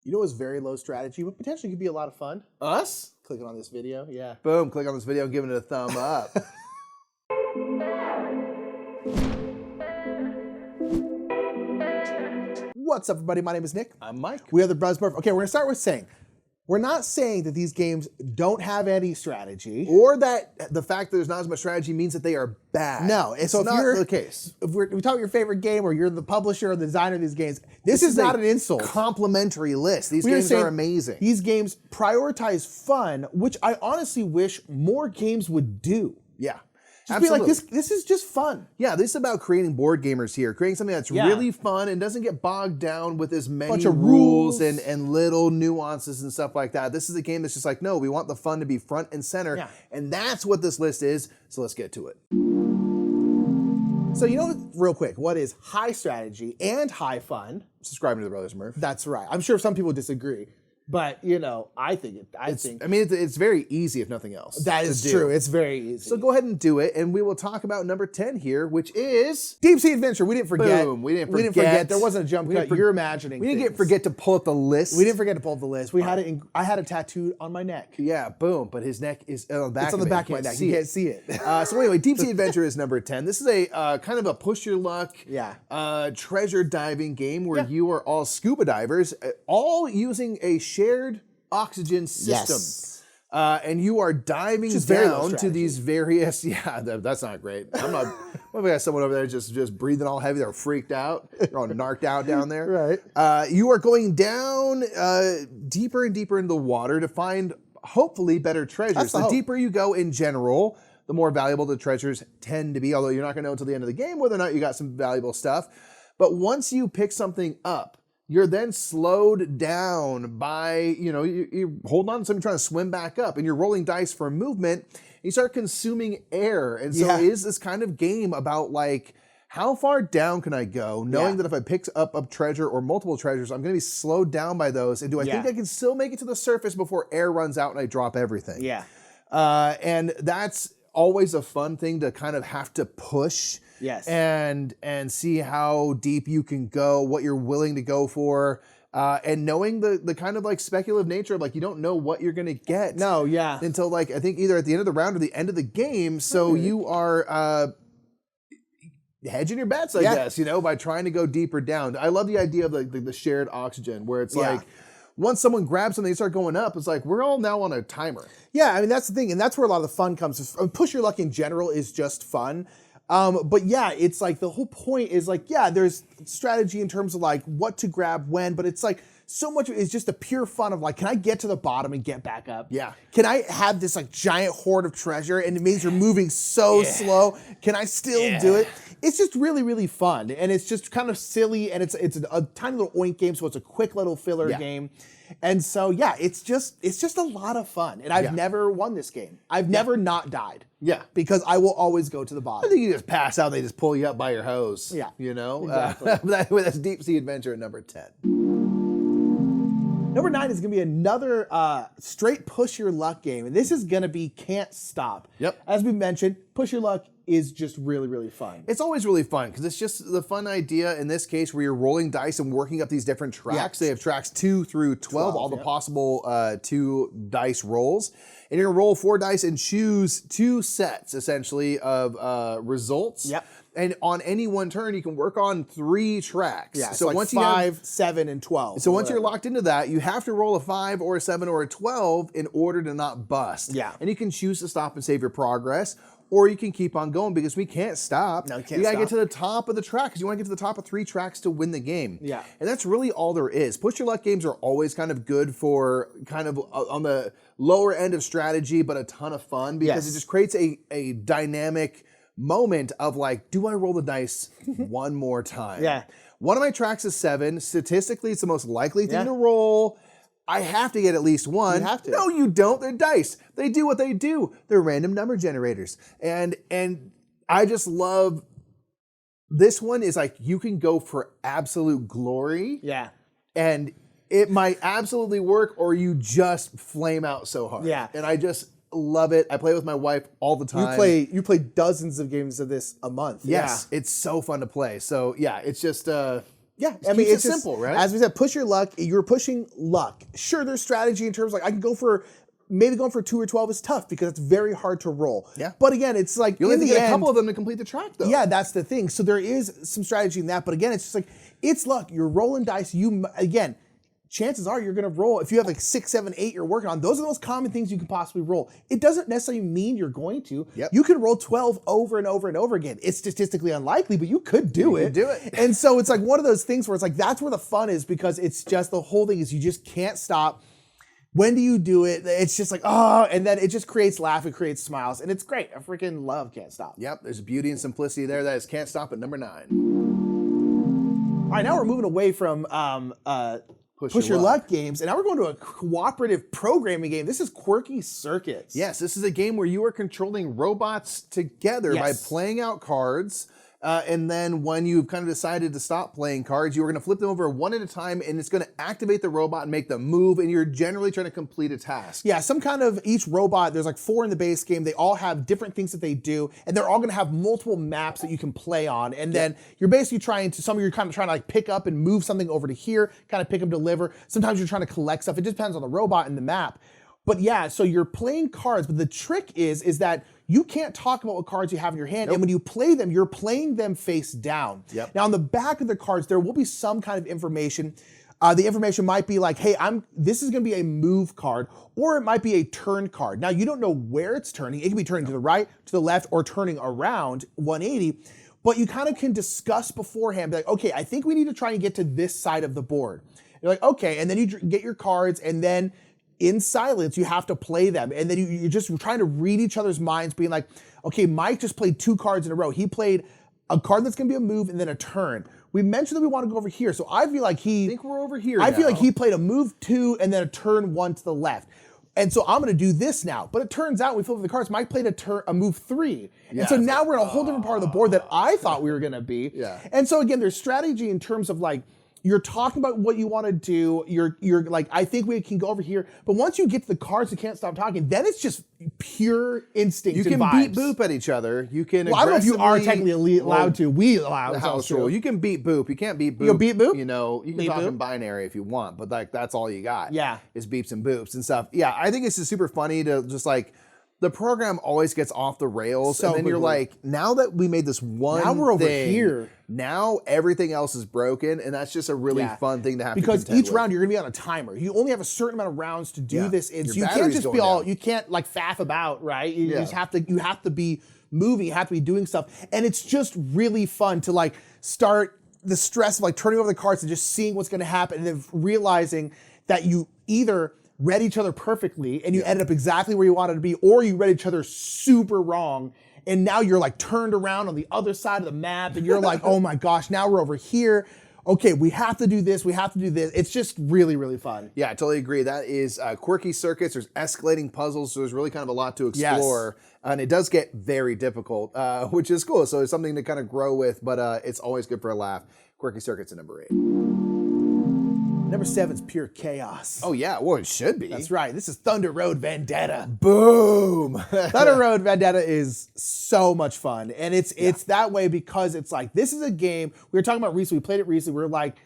You know what's very low strategy, but potentially could be a lot of fun? Us? Clicking on this video, yeah. Boom, click on this video and give it a thumb up. What's up, everybody? My name is Nick. I'm Mike. We are the Buzzburf. Okay, we're gonna start with saying, we're not saying that these games don't have any strategy. Or that the fact that there's not as much strategy means that they are bad. No, and it's so if not you're the case. If we talk about your favorite game, or you're the publisher or the designer of these games, this is not an insult. Complimentary list. These games are amazing. These games prioritize fun, which I honestly wish more games would do. Yeah. Just be like, this is just fun. Yeah, this is about creating board gamers here, creating something that's really fun and doesn't get bogged down with as many bunch of rules and little nuances and stuff like that. This is a game that's just like, no, we want the fun to be front and center, and that's what this list is, so let's get to it. So you know, real quick, what is high strategy and high fun? Subscribing to the Brothers Murph. That's right. I'm sure some people disagree. But, you know, I mean, it's very easy if nothing else. That is true. It's very easy. So go ahead and do it, and we will talk about number 10 here, which is Deep Sea Adventure. We didn't forget. Boom. We didn't forget. There wasn't a jump cut. You're imagining. We didn't forget to pull up the list. We didn't forget to pull up the list. We had it. I had it tattooed on my neck. Yeah, boom. But his neck is on the back. It's on the back of my neck. You can't see it. So anyway, Deep Sea Adventure is number 10. This is a kind of a push your luck, treasure diving game where you are all scuba divers, all using a shared oxygen system. Yes. And you are diving down to these various, that's not great. I'm not, what if we got someone over there just breathing all heavy, they're freaked out, they're all narked out down there. Right. You are going down deeper and deeper into the water to find, hopefully, better treasures. The deeper you go in general, the more valuable the treasures tend to be, although you're not gonna know until the end of the game whether or not you got some valuable stuff. But once you pick something up, you're then slowed down by, you hold on to something trying to swim back up, and you're rolling dice for movement. You start consuming air. And so it is this kind of game about, like, how far down can I go, knowing that if I pick up a treasure or multiple treasures, I'm going to be slowed down by those. And do I think I can still make it to the surface before air runs out and I drop everything? Yeah. And that's always a fun thing to kind of have to push. Yes. And see how deep you can go, what you're willing to go for, and knowing the kind of like speculative nature of, like, you don't know what you're gonna get. No, yeah. Until, like, I think either at the end of the round or the end of the game. So you are hedging your bets, I guess, by trying to go deeper down. I love the idea of the shared oxygen, where it's like, once someone grabs something, they start going up, it's like, we're all now on a timer. Yeah, I mean, that's the thing, and that's where a lot of the fun comes. Push your luck in general is just fun. But yeah, it's like the whole point is like, there's strategy in terms of like what to grab when, but it's like so much is just the pure fun of like, can I get to the bottom and get back up? Yeah. Can I have this like giant hoard of treasure and it means you're moving so slow? Can I still do it? It's just really, really fun. And it's just kind of silly, and it's a tiny little oink game, so it's a quick little filler game. And so it's just a lot of fun. And I've never won this game. I've never not died. Yeah. Because I will always go to the bottom. I think you just pass out, they just pull you up by your hose. Yeah. Exactly. That's Deep Sea Adventure at number 10. Number 9 is going to be another straight push your luck game. And this is going to be Can't Stop. Yep. As we mentioned, push your luck is just really, really fun. It's always really fun because it's just the fun idea in this case where you're rolling dice and working up these different tracks. They have tracks 2 through 12, all the possible 2 dice rolls. And you're going to roll 4 dice and choose 2 sets, essentially, of results. Yep. And on any one turn, you can work on 3 tracks. Yeah, so like once 5, 7, and 12. So once you're locked into that, you have to roll a 5 or a 7 or a 12 in order to not bust. Yeah. And you can choose to stop and save your progress, or you can keep on going because we can't stop. No, you can't You gotta stop. get to the top of the track because you want to get to the top of 3 tracks to win the game. Yeah. And that's really all there is. Push your luck games are always kind of good for kind of on the lower end of strategy, but a ton of fun because it just creates a dynamic moment of like, do I roll the dice one more time? Yeah. One of my tracks is 7. Statistically, it's the most likely thing to roll. I have to get at least 1. You have to. No, you don't. They're dice. They do what they do. They're random number generators. And I just love this one is like you can go for absolute glory. Yeah. And it might absolutely work or you just flame out so hard. Yeah. And I just love it. I play with my wife all the time. You play dozens of games of this a month. Yes, it's so fun to play. So yeah, it's just Yeah, I mean, it's simple, right? As we said, push your luck. You're pushing luck. Sure, there's strategy in terms of like I can go for maybe going for 2 or 12 is tough because it's very hard to roll. Yeah. But again, it's like you only get a couple of them to complete the track, though. Yeah, that's the thing. So there is some strategy in that. But again, it's just like it's luck. You're rolling dice. Again, chances are you're going to roll. If you have like 6, 7, 8 you're working on, those are the most common things you can possibly roll. It doesn't necessarily mean you're going to. Yep. You can roll 12 over and over and over again. It's statistically unlikely, but you could do it. Do it. And so it's like one of those things where it's like that's where the fun is because it's just the whole thing is you just can't stop. When do you do it? It's just like, oh, and then it just creates laugh, it creates smiles, and it's great. I freaking love Can't Stop. Yep, there's beauty and simplicity there. That is Can't Stop at number 9. All right, now we're moving away from Push Your Luck games, and now we're going to a cooperative programming game. This is Quirky Circuits. Yes, this is a game where you are controlling robots together by playing out cards. And then when you've kind of decided to stop playing cards, you're going to flip them over one at a time, and it's going to activate the robot and make them move, and you're generally trying to complete a task. Yeah, some kind of each robot, there's like 4 in the base game. They all have different things that they do, and they're all going to have multiple maps that you can play on. And then you're basically some of you're kind of trying to like pick up and move something over to here, kind of pick up, deliver. Sometimes you're trying to collect stuff. It just depends on the robot and the map. But yeah, so you're playing cards, but the trick is that you can't talk about what cards you have in your hand. Nope. And when you play them, you're playing them face down. Yep. Now on the back of the cards, there will be some kind of information. The information might be like, hey, this is gonna be a move card, or it might be a turn card. Now you don't know where it's turning. It can be turning to the right, to the left, or turning around 180. But you kind of can discuss beforehand, be like, okay, I think we need to try and get to this side of the board. You're like, okay, and then you get your cards, and then in silence, you have to play them. And then you're just trying to read each other's minds, being like, okay, Mike just played 2 cards in a row. He played a card that's gonna be a move and then a turn. We mentioned that we want to go over here. So I feel like I think we're over here I feel like he played a move 2 and then a turn 1 to the left. And so I'm gonna do this now. But it turns out, we flip the cards, Mike played a move 3. Yeah, and so now we're in a whole different part of the board that I thought we were gonna be. Yeah. And so again, there's strategy in terms of like, you're talking about what you want to do. You're like, I think we can go over here. But once you get to the cards, you can't stop talking. Then it's just pure instinct. You can and beat vibes. boop at each other. You can. Well, I don't know if you are technically allowed to. We allow the house rule. You can beat boop. You can't beat boop. You beat boop? You know, you can beat talk boop? in binary if you want, but like that's all you got. Yeah. Is beeps and boops and stuff. Yeah, I think it's just super funny to just like. The program always gets off the rails, So and then you're quickly. like, now that we made this one Now we're over thing, here. Now everything else is broken, and that's just a really fun thing to have because to contend each with. round you're gonna be on a timer. You only have a certain amount of rounds to do this in. Your So you can't battery's just be going all, down. you can't like faff about, right? You just have to be moving, you have to be doing stuff. And it's just really fun to like start the stress of like turning over the cards and just seeing what's gonna happen and then realizing that you either read each other perfectly and you ended up exactly where you wanted to be, or you read each other super wrong. And now you're like turned around on the other side of the map and you're like, oh my gosh, now we're over here. Okay, we have to do this, we have to do this. It's just really, really fun. Yeah, I totally agree. That is Quirky Circuits. There's escalating puzzles, so there's really kind of a lot to explore. Yes. And it does get very difficult, which is cool. So it's something to kind of grow with, but it's always good for a laugh. Quirky Circuits at number 8. Number 7 is Pure Chaos. Oh yeah, well it should be. That's right. This is Thunder Road Vendetta. Boom! Thunder Road Vendetta is so much fun. And it's that way because it's like, this is a game, we were talking about recently, we played it recently, we were like,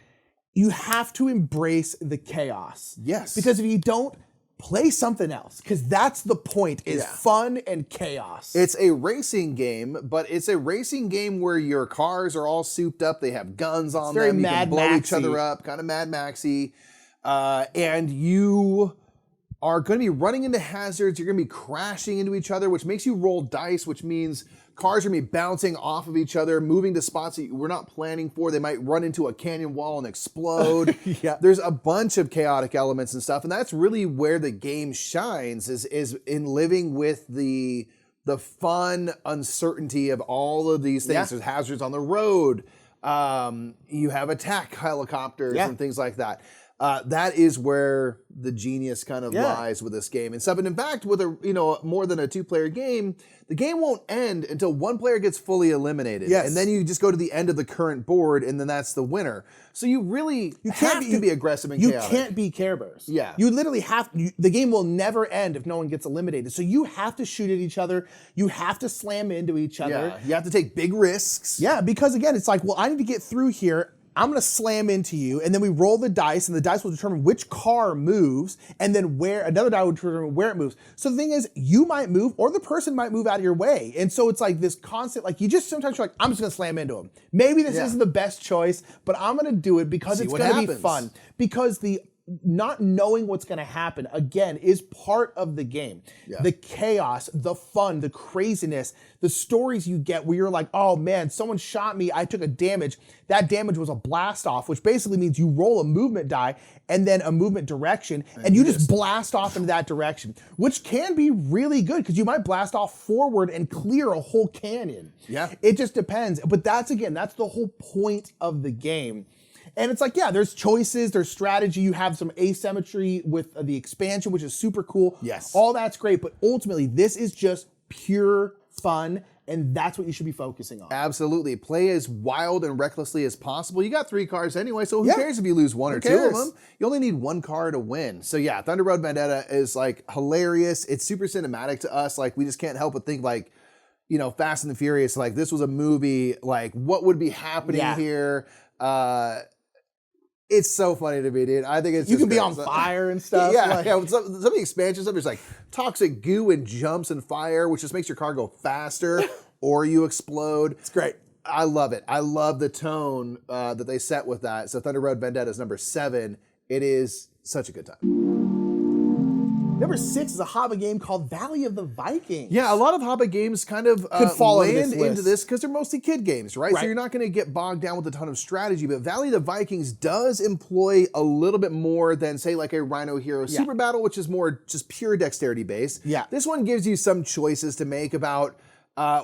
you have to embrace the chaos. Yes. Because if you don't, play something else. Because that's the point, is fun and chaos. It's a racing game, but it's a racing game where your cars are all souped up. They have guns on them. You can blow each other up, kind of Mad Maxy. And you are going to be running into hazards. You're going to be crashing into each other, which makes you roll dice, which means cars are going to be bouncing off of each other, moving to spots that we're not planning for. They might run into a canyon wall and explode. There's a bunch of chaotic elements and stuff, and that's really where the game shines, is in living with the fun uncertainty of all of these things. There's hazards on the road. You have attack helicopters and things like that. That is where the genius kind of lies with this game and stuff. And in fact, with more than a 2-player game, the game won't end until one player gets fully eliminated. Yes. And then you just go to the end of the current board, and then that's the winner. So you have to be aggressive and chaotic. You can't be Care Bears. Yeah. You literally have, the game will never end if no one gets eliminated. So you have to shoot at each other. You have to slam into each other. Yeah. You have to take big risks. Yeah, because again, it's like, well, I need to get through here. I'm going to slam into you, and then we roll the dice, and the dice will determine which car moves, and then where another die will determine where it moves. So the thing is, you might move, or the person might move out of your way. And so it's like this constant, like you just sometimes you're like, I'm just going to slam into him. Maybe this isn't the best choice, but I'm going to do it because it's going to be fun. Because the not knowing what's going to happen, again, is part of the game. Yeah. The chaos, the fun, the craziness, the stories you get where you're like, oh man, someone shot me, I took a damage. That damage was a blast off, which basically means you roll a movement die and then a movement direction, and you just blast off into that direction, which can be really good because you might blast off forward and clear a whole canyon. Yeah. It just depends. But that's the whole point of the game. And it's like, yeah, there's choices, there's strategy, you have some asymmetry with the expansion, which is super cool. Yes. All that's great, but ultimately, this is just pure fun, and that's what you should be focusing on. Absolutely. Play as wild and recklessly as possible. You got 3 cards anyway, so who cares if you lose 1 or 2 of them? You only need 1 card to win. So yeah, Thunder Road Vendetta is like hilarious. It's super cinematic to us. Like, we just can't help but think like, you know, Fast and the Furious, like this was a movie, like what would be happening here? It's so funny to me, dude. I think it's you can be on fire and stuff. Yeah, yeah. Some of the expansion stuff, there's like toxic goo and jumps and fire, which just makes your car go faster or you explode. It's great. I love it. I love the tone that they set with that. So Thunder Road Vendetta is number 7. It is such a good time. Number 6 is a Hobbit game called Valley of the Vikings. Yeah, a lot of Hobbit games kind of could fall into this because they're mostly kid games, right? So you're not going to get bogged down with a ton of strategy, but Valley of the Vikings does employ a little bit more than, say, like a Rhino Hero Super Battle, which is more just pure dexterity based. Yeah. This one gives you some choices to make about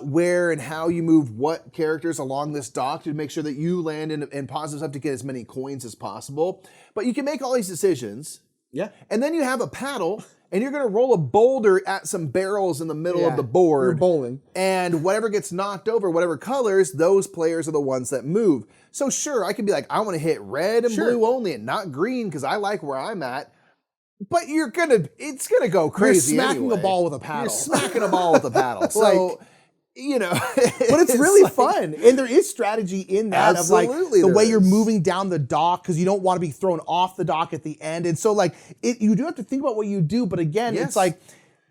where and how you move what characters along this dock to make sure that you land in positive stuff to get as many coins as possible. But you can make all these decisions. Yeah. And then you have a paddle, and you're going to roll a boulder at some barrels in the middle of the board. You're bowling. And whatever gets knocked over, whatever colors, those players are the ones that move. So sure, I can be like, I want to hit red and blue only and not green because I like where I'm at. But it's going to go crazy. You're smacking a ball with a paddle. You're smacking a ball with a paddle. So, you know. But it's really fun. And there is strategy in that of like the way you're moving down the dock because you don't want to be thrown off the dock at the end. And so like you do have to think about what you do. But again, it's like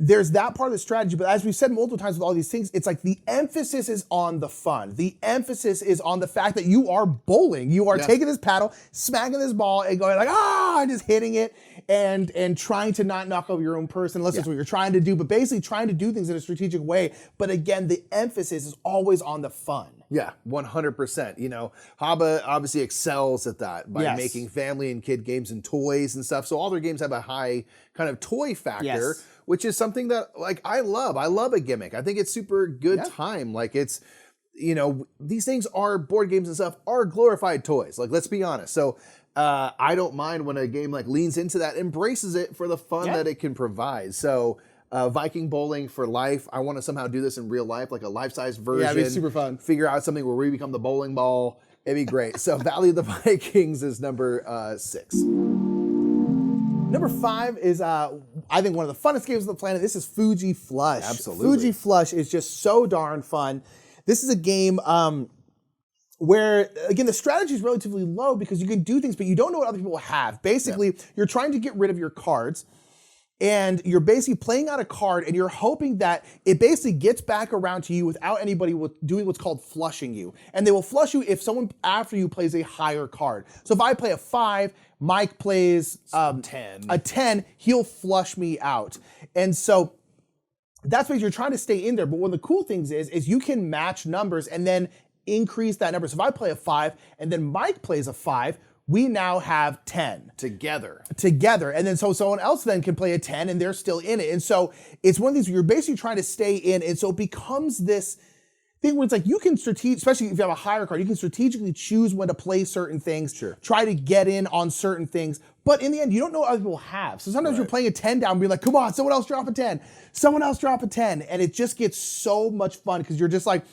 there's that part of the strategy. But as we've said multiple times with all these things, it's like the emphasis is on the fun. The emphasis is on the fact that you are bowling. You are taking this paddle, smacking this ball and going like, and just hitting it and trying to not knock over your own person unless that's what you're trying to do, but basically trying to do things in a strategic way. But again, the emphasis is always on the fun. Yeah, 100%. You know, Hobbit obviously excels at that by making family and kid games and toys and stuff. So all their games have a high kind of toy factor, which is something that like I love. I love a gimmick. I think it's super good time. Like it's, you know, these things are board games and stuff are glorified toys. Like, let's be honest. So I don't mind when a game like leans into that, embraces it for the fun that it can provide. So Viking bowling for life. I want to somehow do this in real life, like a life-size version. Yeah, it'd be super fun. Figure out something where we become the bowling ball. It'd be great. So Valley of the Vikings is number 6. Number 5 is, I think, one of the funnest games on the planet. This is Fuji Flush. Absolutely. Fuji Flush is just so darn fun. This is a game where, again, the strategy is relatively low because you can do things, but you don't know what other people have. Basically, you're trying to get rid of your cards, and you're basically playing out a card, and you're hoping that it basically gets back around to you without anybody doing what's called flushing you. And they will flush you if someone after you plays a higher card. So if I play a 5, Mike plays a 10, he'll flush me out. And so that's because you're trying to stay in there. But one of the cool things is you can match numbers and then increase that number. So if I play a 5 and then Mike plays a 5, we now have 10. Together. And then so someone else then can play a 10 and they're still in it. And so it's one of these where you're basically trying to stay in. And so it becomes this thing where it's like you can especially if you have a higher card, you can strategically choose when to play certain things, try to get in on certain things. But in the end, you don't know what other people have. So sometimes you're playing a 10 down and being like, come on, someone else drop a 10. Someone else drop a 10. And it just gets so much fun because you're just like,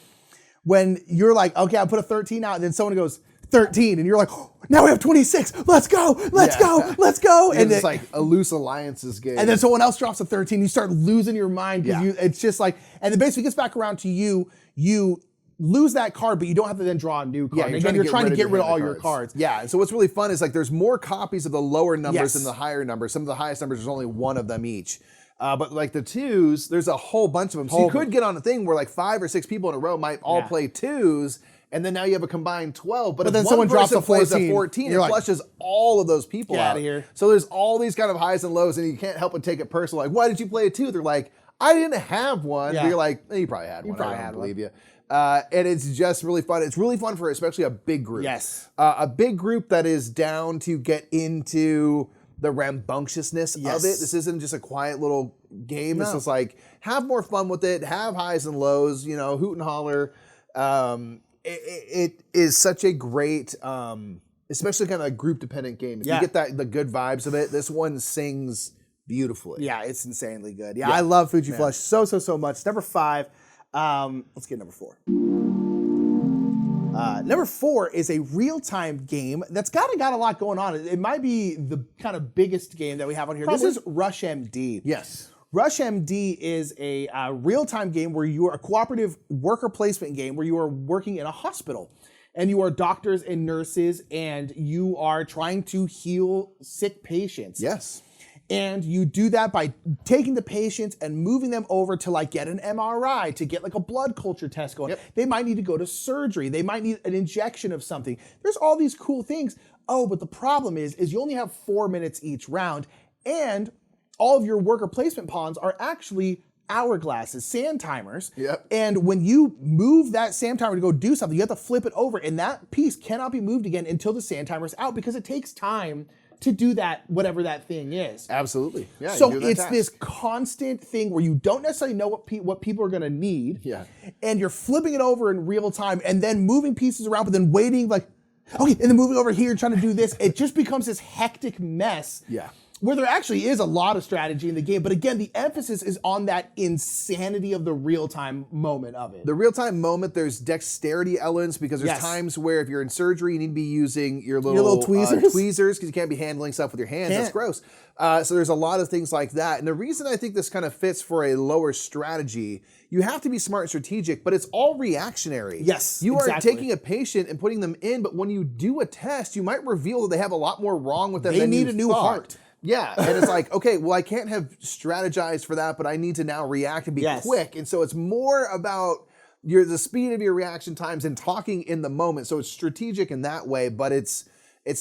when you're like, okay, I put a 13 out, and then someone goes 13, and you're like, oh, now we have 26. Let's go. And it's like a loose alliances game. And then someone else drops a 13. You start losing your mind because it's just like, and then basically it gets back around to you. You lose that card, but you don't have to then draw a new card. Yeah, Again, you're trying to get rid of all your cards. Yeah, and so what's really fun is like there's more copies of the lower numbers than Yes. the higher numbers. Some of the highest numbers, there's only one of them each. But like the twos, there's a whole bunch of them. So you could get on a thing where like 5 or 6 people in a row might all play twos, and then now you have a combined 12. But if then one someone drops person a plays 14, a 14, it you're like, flushes all of those people get out. outta here. So there's all these kind of highs and lows, and you can't help but take it personal. Like, why did you play a 2? They're like, I didn't have one. Yeah. But you're like, you probably had one. I don't believe you. And it's just really fun. It's really fun for especially a big group. Yes. A big group that is down to get into the rambunctiousness of it. This isn't just a quiet little game. It's just like, have more fun with it, have highs and lows, you know, hoot and holler. It is such a great, especially kind of a group-dependent game. If you get the good vibes of it, this one sings beautifully. Yeah, it's insanely good. Yeah, I love Fuji Flush so much. Number 5. Let's get number 4. Number 4 is a real-time game that's got a lot going on. It might be the kind of biggest game that we have on here. Probably. This is Rush MD. Yes. Rush MD is a real-time game where you are a cooperative worker placement game where you are working in a hospital. And you are doctors and nurses, and you are trying to heal sick patients. Yes. And you do that by taking the patients and moving them over to like get an MRI, to get like a blood culture test going. They might need to go to surgery. They might need an injection of something. There's all these cool things. Oh, but the problem is you only have 4 minutes each round, and all of your worker placement pawns are actually hourglasses, sand timers. And when you move that sand timer to go do something, you have to flip it over, and that piece cannot be moved again until the sand timer is out, because it takes time to do that, whatever that thing is. Absolutely. Yeah. So it's this constant thing where you don't necessarily know what people are going to need. Yeah. And you're flipping it over in real time and then moving pieces around, but then waiting like, okay, and then moving over here, trying to do this. It just becomes this hectic mess. Yeah. Where there actually is a lot of strategy in the game, but again, the emphasis is on that insanity of the real-time moment of it. The real-time moment, there's dexterity elements, because there's times where if you're in surgery, you need to be using your little tweezers, because you can't be handling stuff with your hands. That's gross. So there's a lot of things like that. And the reason I think this kind of fits for a lower strategy, you have to be smart and strategic, but it's all reactionary. Yes, You are taking a patient and putting them in, but when you do a test, you might reveal that they have a lot more wrong with them than you need a new heart. Yeah, and it's like, okay, well, I can't have strategized for that, but I need to now react and be quick. And so it's more about the speed of your reaction times and talking in the moment. So it's strategic in that way, but it's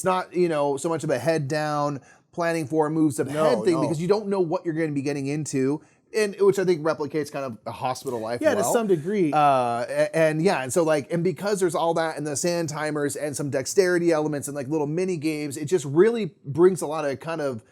not, so much of a head down, planning for moves of head thing, because you don't know what you're going to be getting into. And which I think replicates kind of a hospital life. Yeah, to some degree. And so and because there's all that and the sand timers and some dexterity elements and like little mini games, it just really brings a lot of kind of,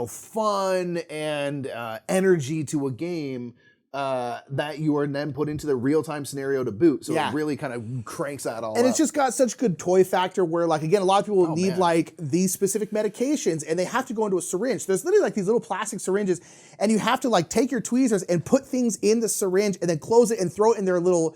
fun and energy to a game that you are then put into the real-time scenario to boot. So it really kind of cranks that all up. And it's just got such good toy factor where, like, again, a lot of people need like these specific medications and they have to go into a syringe. There's literally like these little plastic syringes, and you have to like take your tweezers and put things in the syringe and then close it and throw it in their little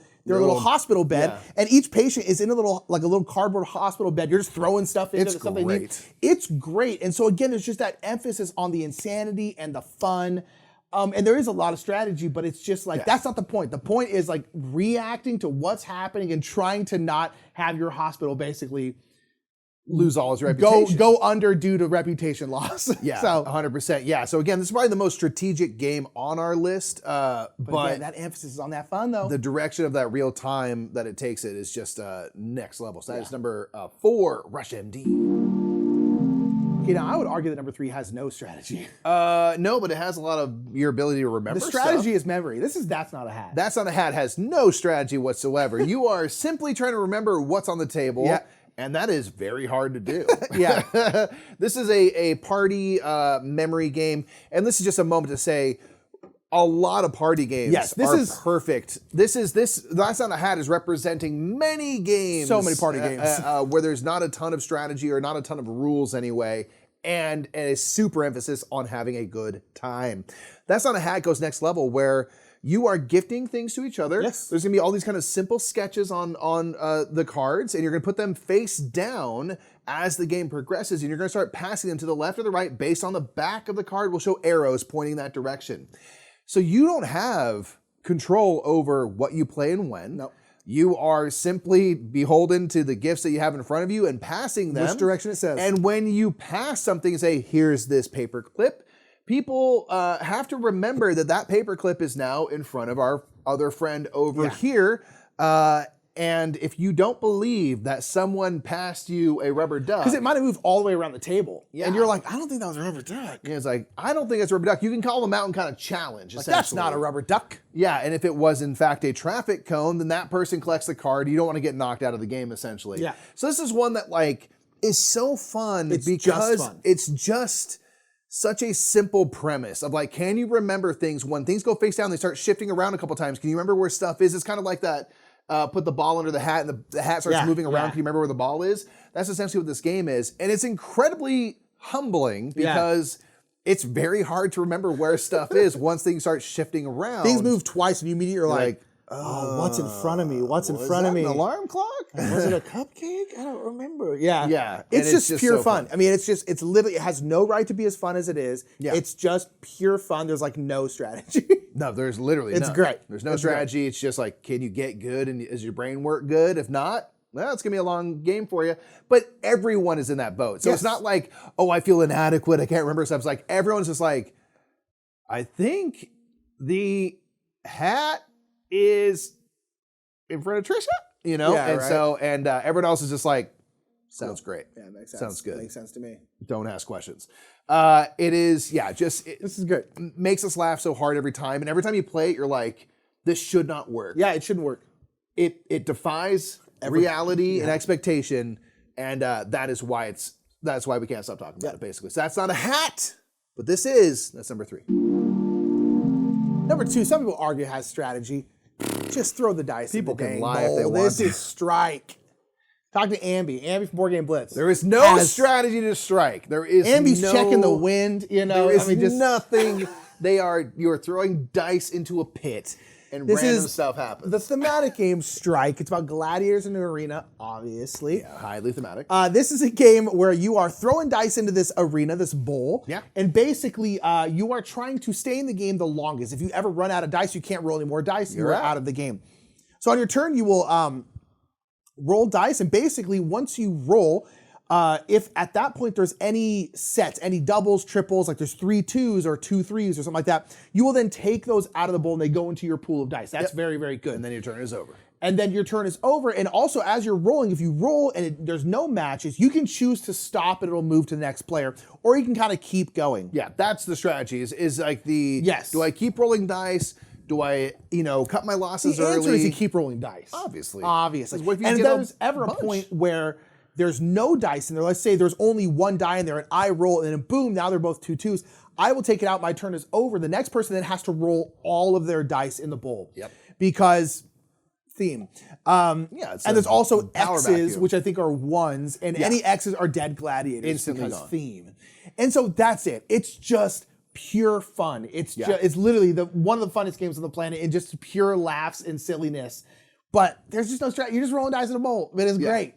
hospital bed. Yeah. And each patient is in a little cardboard hospital bed. You're just throwing stuff into something. It's great. And so again, there's just that emphasis on the insanity and the fun. And there is a lot of strategy, but it's just like, that's not the point. The point is like reacting to what's happening and trying to not have your hospital basically lose all its reputation. Go under due to reputation loss. Yeah, so 100%. Yeah, so again, this is probably the most strategic game on our list. But again, that emphasis is on that fun, though. The direction of that real time that it takes it is just next level. So that is number 4, Rush MD. Okay, now I would argue that number 3 has no strategy. No, but it has a lot of your ability to remember The strategy stuff. is memory. That's Not a Hat. That's Not a Hat has no strategy whatsoever. You are simply trying to remember what's on the table. Yeah. And that is very hard to do. Yeah. This is a party memory game. And this is just a moment to say, a lot of party games are perfect. That's Not a Hat is representing many games. So many party games. Where there's not a ton of strategy or not a ton of rules anyway. And a super emphasis on having a good time. That's Not a Hat goes next level where you are gifting things to each other. Yes. There's going to be all these kind of simple sketches on the cards, and you're going to put them face down as the game progresses, and you're going to start passing them to the left or the right based on the back of the card will show arrows pointing that direction. So you don't have control over what you play and when. No. You are simply beholden to the gifts that you have in front of you and passing them. Which direction it says. And when you pass something and say, here's this paper clip, people have to remember that that paper clip is now in front of our other friend over here. And if you don't believe that someone passed you a rubber duck. Because it might have moved all the way around the table. Yeah. And you're like, I don't think that was a rubber duck. Yeah, it's like, I don't think it's a rubber duck. You can call them out and kind of challenge. Like, that's not a rubber duck. Yeah, and if it was in fact a traffic cone, then that person collects the card. You don't want to get knocked out of the game, essentially. Yeah. So this is one that like is so fun because it's just such a simple premise of like, can you remember things when things go face down, they start shifting around a couple times. Can you remember where stuff is? It's kind of like that. Put the ball under the hat and the hat starts moving around. Can you remember where the ball is? That's essentially what this game is. And it's incredibly humbling because it's very hard to remember where stuff is once things start shifting around. Things move twice and you immediately are like, oh, what's in front of me? What's in front of me? An alarm clock? Was it a cupcake? I don't remember. Yeah. Yeah. It's just pure fun. I mean, it's literally, it has no right to be as fun as it is. Yeah. It's just pure fun. There's like no strategy. No, there's literally It's great. There's no strategy. Great. It's just like, can you get good and does your brain work good? If not, well, it's going to be a long game for you. But everyone is in that boat. So it's not like, oh, I feel inadequate. I can't remember stuff. It's like, everyone's just like, I think the hat is in front of Trisha, you know? Yeah, and so, everyone else is just like, sounds great. Yeah, makes sense. Sounds good. Makes sense to me. Don't ask questions. It is, this is good. Makes us laugh so hard every time. And every time you play it, you're like, this should not work. Yeah, it shouldn't work. It defies reality and expectation. And that's why we can't stop talking about it, basically. So that's not a hat, but this is. That's number 3. Number 2, some people argue it has strategy. Just throw the dice. People in the can dang lie if bowl. they want This to. is Strike. Talk to Ambi. Ambi from Board Game Blitz. There is no strategy to Strike. There is Ambi's checking the wind, you know. There is nothing. You are throwing dice into a pit and random stuff happens. The thematic game Strike. It's about gladiators in an arena, obviously. Yeah, highly thematic. This is a game where you are throwing dice into this arena, this bowl. Yeah. And basically, you are trying to stay in the game the longest. If you ever run out of dice, you can't roll any more dice. You're out of the game. So on your turn, you will roll dice, and basically, once you roll, if at that point there's any sets, any doubles, triples, like there's 3 2s or 2 3s or something like that, you will then take those out of the bowl and they go into your pool of dice. That's very, very good. And then your turn is over. And then your turn is over. And also, as you're rolling, if you roll and there's no matches, you can choose to stop and it'll move to the next player, or you can kind of keep going. Yeah, that's the strategy. Is like the Yes. Do I keep rolling dice? Do I, cut my losses early? The answer is you keep rolling dice. Obviously. And if there's ever a point where there's no dice in there, let's say there's only 1 die in there and I roll and then boom, now they're both 2 2s. I will take it out, my turn is over. The next person then has to roll all of their dice in the bowl. Yep. Because theme. And there's also X's, vacuum. which I think are 1s, and any X's are dead gladiators. Instantly because gone. theme. And so that's it. It's just pure fun. It's it's literally one of the funnest games on the planet, and just pure laughs and silliness. But there's just no strategy. You're just rolling dice in a bowl. It is great.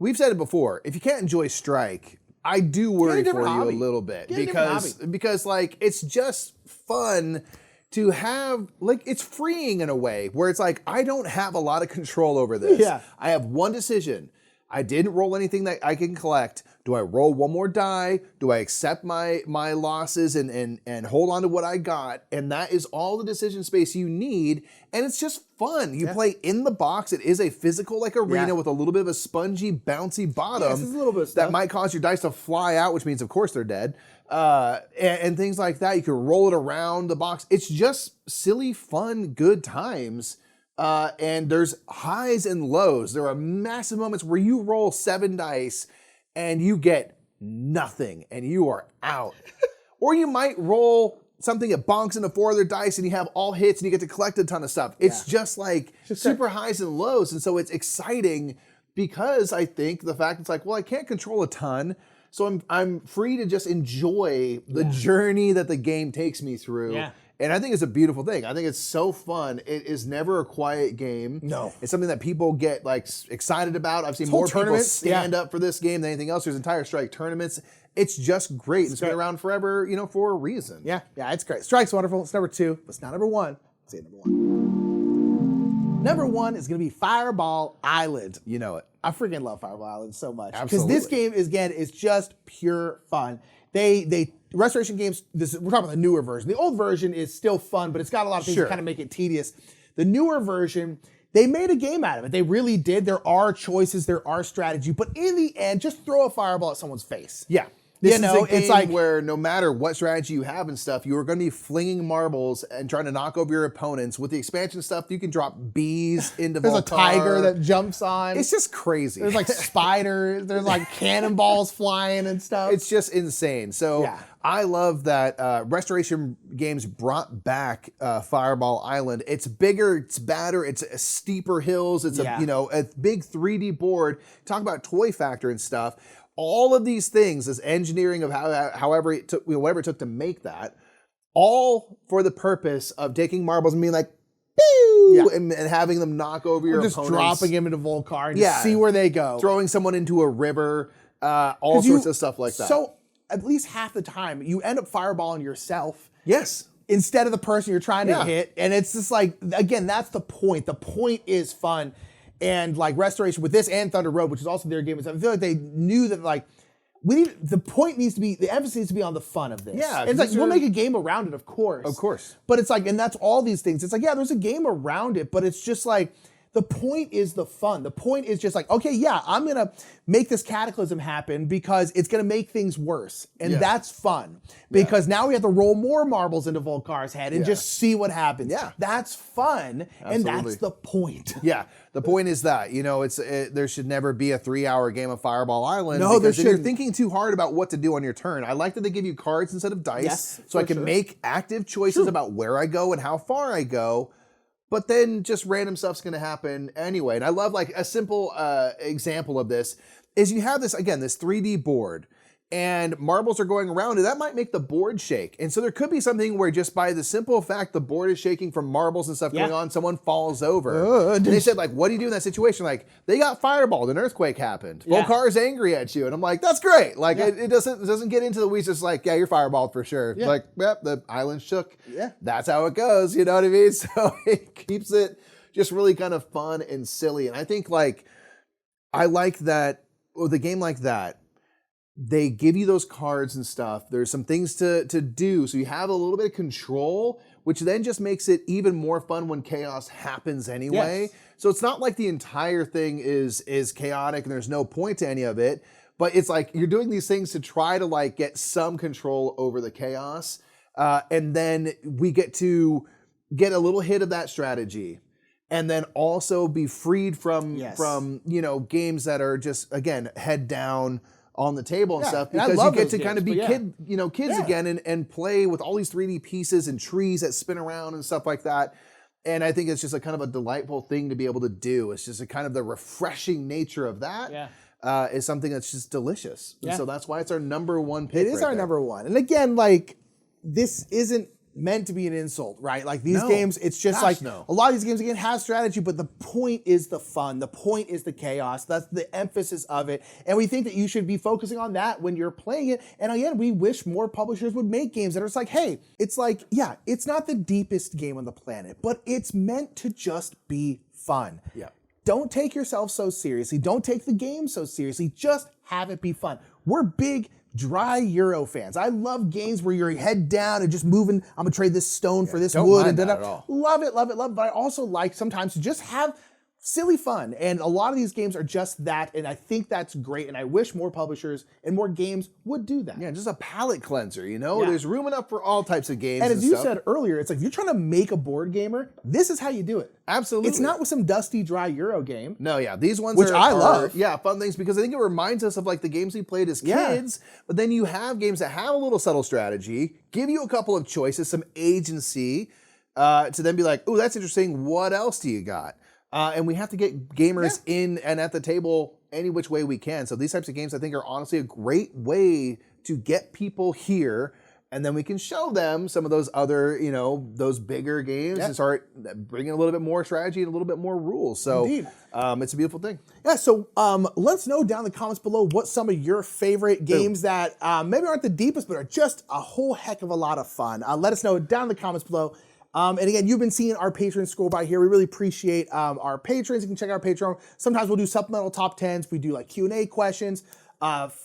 We've said it before. If you can't enjoy Strike, I do worry for you a little bit because like it's just fun to have, like, it's freeing in a way where it's like I don't have a lot of control over this. Yeah. I have one decision. I didn't roll anything that I can collect. Do I roll one more die? Do I accept my losses and hold on to what I got? And that is all the decision space you need. And it's just fun. You play in the box. It is a physical like arena with a little bit of a spongy, bouncy bottom. Yes, a little bit of stuff that might cause your dice to fly out, which means of course they're dead. And things like that. You can roll it around the box. It's just silly, fun, good times. And there's highs and lows. There are massive moments where you roll 7 dice and you get nothing and you are out. Or you might roll something that bonks into 4 other dice and you have all hits and you get to collect a ton of stuff. It's just like super highs and lows. And so it's exciting because I think the fact it's like, well, I can't control a ton. So I'm free to just enjoy the journey that the game takes me through. Yeah. And I think it's a beautiful thing. I think it's so fun. It is never a quiet game. No. It's something that people get like excited about. I've seen more people stand up for this game than anything else. There's entire Strike tournaments. It's just great. It's been around forever, for a reason. Yeah, it's great. Strike's wonderful. It's number 2, but it's not number 1. It's number 1. Number 1 is going to be Fireball Island. You know it. I freaking love Fireball Island so much. Because Absolutely. this game, is just pure fun. Restoration Games, we're talking about the newer version. The old version is still fun, but it's got a lot of things that kind of make it tedious. The newer version, they made a game out of it. They really did. There are choices, there are strategy, but in the end, just throw a fireball at someone's face. Yeah. This is a game where no matter what strategy you have and stuff, you are going to be flinging marbles and trying to knock over your opponents. With the expansion stuff, you can drop bees into There's a tiger that jumps on. It's just crazy. There's like spiders. There's like cannonballs flying and stuff. It's just insane. So I love that Restoration Games brought back Fireball Island. It's bigger, it's badder, it's steeper hills. It's a big 3D board. Talk about toy factor and stuff. All of these things, this engineering of however it took, whatever it took to make that, all for the purpose of taking marbles and being like, pew, and having them knock over your opponents. Just dropping them into Volcar and just see where they go. Throwing someone into a river, all sorts of stuff like that. So at least half the time, you end up fireballing yourself. Yes. Instead of the person you're trying to hit. And it's just like, again, that's the point. The point is fun. And like Restoration with this and Thunder Road, which is also their game, I feel like they knew that like the point needs to be, the emphasis needs to be on the fun of this. Yeah. It's like we'll make a game around it, of course. Of course. But it's like, and that's all these things. It's like, yeah, there's a game around it, but it's just like, the point is the fun. The point is just like, okay, yeah, I'm going to make this cataclysm happen because it's going to make things worse. And that's fun. Because now we have to roll more marbles into Volcar's head and just see what happens. Yeah. That's fun. Absolutely. And that's the point. Yeah. The point is that, there should never be a 3-hour game of Fireball Island. No, there shouldn't. You're shouldn't. thinking too hard about what to do on your turn. I like that they give you cards instead of dice. So I can make active choices about where I go and how far I go. But then just random stuff's going to happen anyway. And I love like a simple example of this is you have this 3D board and marbles are going around and that might make the board shake. And so there could be something where just by the simple fact the board is shaking from marbles and stuff going on, someone falls over. And they said like, what do you do in that situation? Like they got fireballed, an earthquake happened. Volcar's angry at you. And I'm like, that's great. Like it doesn't get into the weeds. It's like, yeah, you're fireballed for sure. Yeah. Like, yep, the island shook. Yeah. That's how it goes. You know what I mean? So it keeps it just really kind of fun and silly. And I think like, I like that with a game like that, they give you those cards and stuff. There's some things to do. So you have a little bit of control, which then just makes it even more fun when chaos happens anyway. Yes. So it's not like the entire thing is chaotic and there's no point to any of it. But it's like you're doing these things to try to like get some control over the chaos. And then we get to get a little hit of that strategy. And then also be freed from games that are just, again, head down on the table and stuff, because you get to kind of be kids again and play with all these 3D pieces and trees that spin around and stuff like that. And I think it's just a kind of a delightful thing to be able to do. It's just a kind of the refreshing nature of that is something that's just delicious. And so that's why it's our number one pick. It is our number one. And again, like this isn't meant to be an insult, right? Like these games, it's just a lot of these games again have strategy, but the point is the fun. The point is the chaos. That's the emphasis of it. And we think that you should be focusing on that when you're playing it. And again, we wish more publishers would make games that are just like, hey, it's like, yeah, it's not the deepest game on the planet, but it's meant to just be fun. Yeah. Don't take yourself so seriously. Don't take the game so seriously. Just have it be fun. We're big dry Euro fans. I love games where you're head down and just moving. I'm gonna trade this stone for this wood. Mind that at all. Love it, love it, love it. But I also like sometimes to just have silly fun. And a lot of these games are just that. And I think that's great. And I wish more publishers and more games would do that. Yeah, just a palate cleanser, There's room enough for all types of games. And as you said earlier, it's like if you're trying to make a board gamer, this is how you do it. Absolutely. It's not with some dusty, dry Euro game. No, yeah. These ones which I love. Yeah, fun things because I think it reminds us of like the games we played as kids. But then you have games that have a little subtle strategy, give you a couple of choices, some agency, to then be like, oh, that's interesting. What else do you got? And we have to get gamers in and at the table any which way we can. So these types of games, I think, are honestly a great way to get people here. And then we can show them some of those other, those bigger games and start bringing a little bit more strategy and a little bit more rules. So it's a beautiful thing. Yeah, so let us know down in the comments below what some of your favorite games that maybe aren't the deepest, but are just a whole heck of a lot of fun. Let us know down in the comments below. And again, you've been seeing our patrons scroll by here. We really appreciate our patrons. You can check out our Patreon. Sometimes we'll do supplemental top 10s. We do like Q&A questions,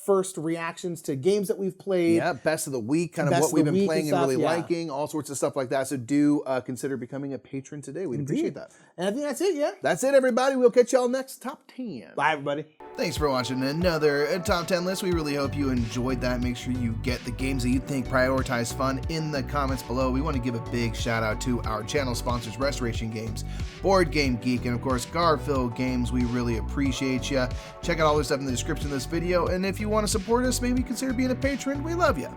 first reactions to games that we've played. Yeah, best of the week, kind of what we've been playing and really liking, all sorts of stuff like that. So do consider becoming a patron today. We'd appreciate that. And I think that's it, yeah? That's it, everybody. We'll catch y'all next Top 10. Bye, everybody. Thanks for watching another Top 10 list. We really hope you enjoyed that. Make sure you get the games that you think prioritize fun in the comments below. We want to give a big shout out to our channel sponsors, Restoration Games, Board Game Geek, and of course, Garphill Games. We really appreciate you. Check out all the stuff in the description of this video. And if you want to support us, maybe consider being a patron. We love you.